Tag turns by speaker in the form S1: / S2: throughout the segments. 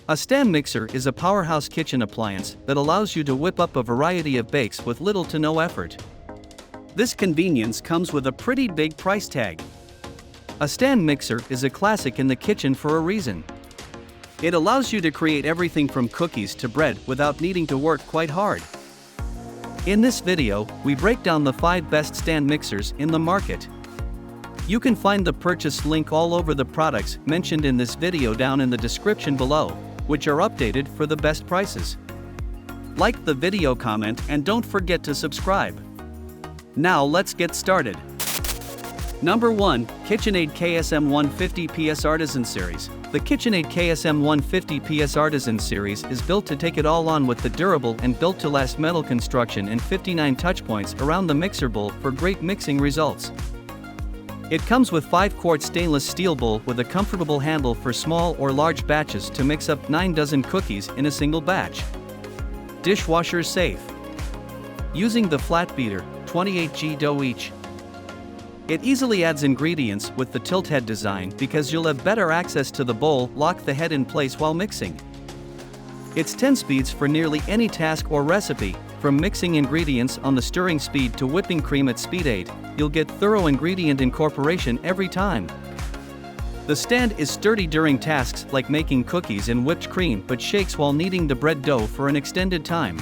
S1: A stand mixer is a powerhouse kitchen appliance that allows you to whip up a variety of bakes with little to no effort. This convenience comes with a pretty big price tag. A stand mixer is a classic in the kitchen for a reason. It allows you to create everything from cookies to bread without needing to work quite hard. In this video, we break down the 5 best stand mixers in the market. You can find the purchase link all over the products mentioned in this video down in the description below, which are updated for the best prices. Like the video, comment, and don't forget to subscribe. Now let's get started. Number 1, KitchenAid KSM 150 PS Artisan Series. The KitchenAid KSM 150 PS Artisan Series is built to take it all on with the durable and built-to-last metal construction and 59 touch points around the mixer bowl for great mixing results. It comes with 5-quart stainless steel bowl with a comfortable handle for small or large batches to mix up 9 dozen cookies in a single batch. Dishwasher safe. Using the flat beater, 28G dough each. It easily adds ingredients with the tilt head design because you'll have better access to the bowl, lock the head in place while mixing. It's 10 speeds for nearly any task or recipe, from mixing ingredients on the stirring speed to whipping cream at speed 8, you'll get thorough ingredient incorporation every time. The stand is sturdy during tasks like making cookies and whipped cream but shakes while kneading the bread dough for an extended time.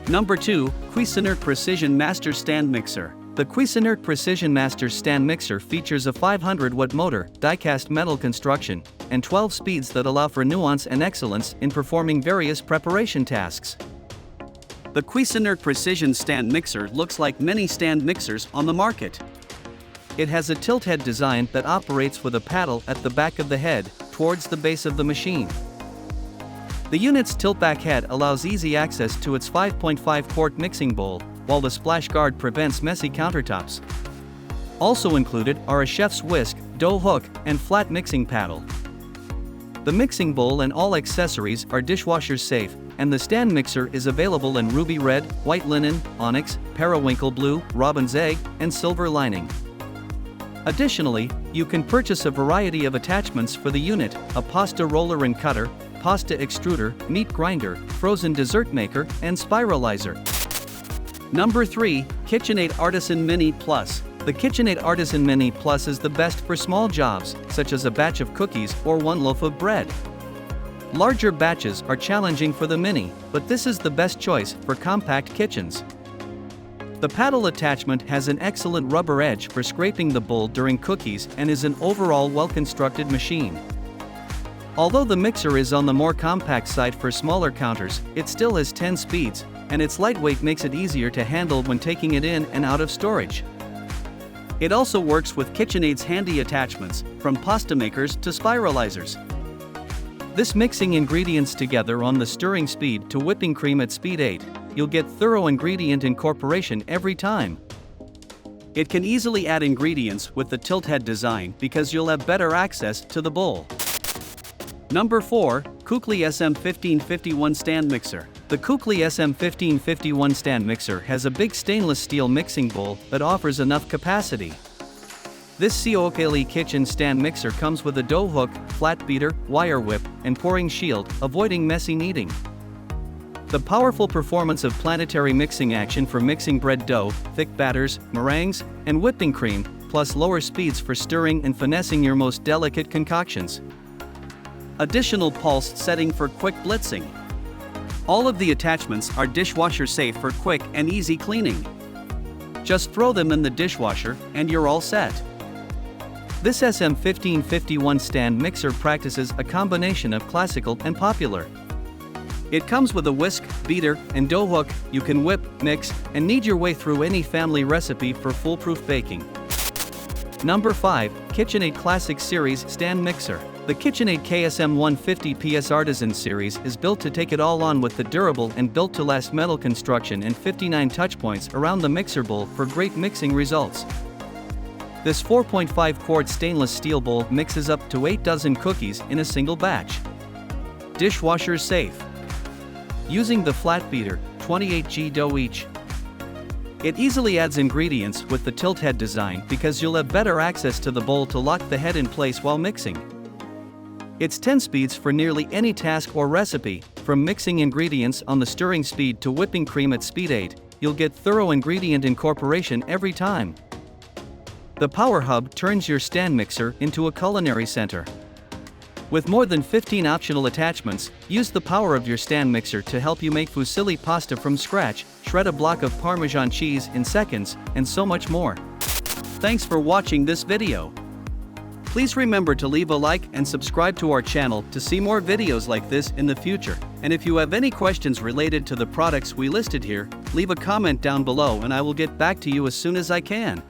S1: Number 2, Cuisinart Precision Master Stand Mixer. The Cuisinart Precision Master Stand Mixer features a 500-watt motor, die-cast metal construction, and 12 speeds that allow for nuance and excellence in performing various preparation tasks. The Cuisinart Precision Stand Mixer looks like many stand mixers on the market. It has a tilt head design that operates with a paddle at the back of the head, towards the base of the machine. The unit's tilt-back head allows easy access to its 5.5-quart mixing bowl, while the splash guard prevents messy countertops. Also included are a chef's whisk, dough hook, and flat mixing paddle. The mixing bowl and all accessories are dishwasher safe, and the stand mixer is available in ruby red, white linen, onyx, periwinkle blue, robin's egg, and silver lining. Additionally, you can purchase a variety of attachments for the unit: a pasta roller and cutter, pasta extruder, meat grinder, frozen dessert maker, and spiralizer. Number 3, KitchenAid Artisan Mini Plus. The KitchenAid Artisan Mini Plus is the best for small jobs, such as a batch of cookies or 1 loaf of bread. Larger batches are challenging for the Mini, but this is the best choice for compact kitchens. The paddle attachment has an excellent rubber edge for scraping the bowl during cookies and is an overall well-constructed machine. Although the mixer is on the more compact side for smaller counters, it still has 10 speeds, and its lightweight makes it easier to handle when taking it in and out of storage. It also works with KitchenAid's handy attachments, from pasta makers to spiralizers. This mixing ingredients together on the stirring speed to whipping cream at speed 8, you'll get thorough ingredient incorporation every time. It can easily add ingredients with the tilt head design because you'll have better access to the bowl. Number 4, Kukli SM1551 Stand Mixer. The Kukli SM1551 Stand Mixer has a big stainless steel mixing bowl that offers enough capacity. This Siokeli kitchen stand mixer comes with a dough hook, flat beater, wire whip, and pouring shield, avoiding messy kneading. The powerful performance of planetary mixing action for mixing bread dough, thick batters, meringues, and whipping cream, plus lower speeds for stirring and finessing your most delicate concoctions. Additional pulse setting for quick blitzing. All of the attachments are dishwasher safe for quick and easy cleaning. Just throw them in the dishwasher and you're all set. This SM1551 stand mixer practices a combination of classical and popular. It comes with a whisk, beater, and dough hook. You can whip, mix, and knead your way through any family recipe for foolproof baking. Number 5, KitchenAid Classic Series Stand Mixer. The KitchenAid KSM 150 PS Artisan Series is built to take it all on with the durable and built-to-last metal construction and 59 touch points around the mixer bowl for great mixing results. This 4.5-quart stainless steel bowl mixes up to 8 dozen cookies in a single batch. Dishwasher safe. Using the flat beater, 28G dough each. It easily adds ingredients with the tilt head design because you'll have better access to the bowl to lock the head in place while mixing. It's 10 speeds for nearly any task or recipe, from mixing ingredients on the stirring speed to whipping cream at speed 8, you'll get thorough ingredient incorporation every time. The Power Hub turns your stand mixer into a culinary center. With more than 15 optional attachments, use the power of your stand mixer to help you make fusilli pasta from scratch, shred a block of Parmesan cheese in seconds, and so much more. Thanks for watching this video. Please remember to leave a like and subscribe to our channel to see more videos like this in the future. And if you have any questions related to the products we listed here, leave a comment down below and I will get back to you as soon as I can.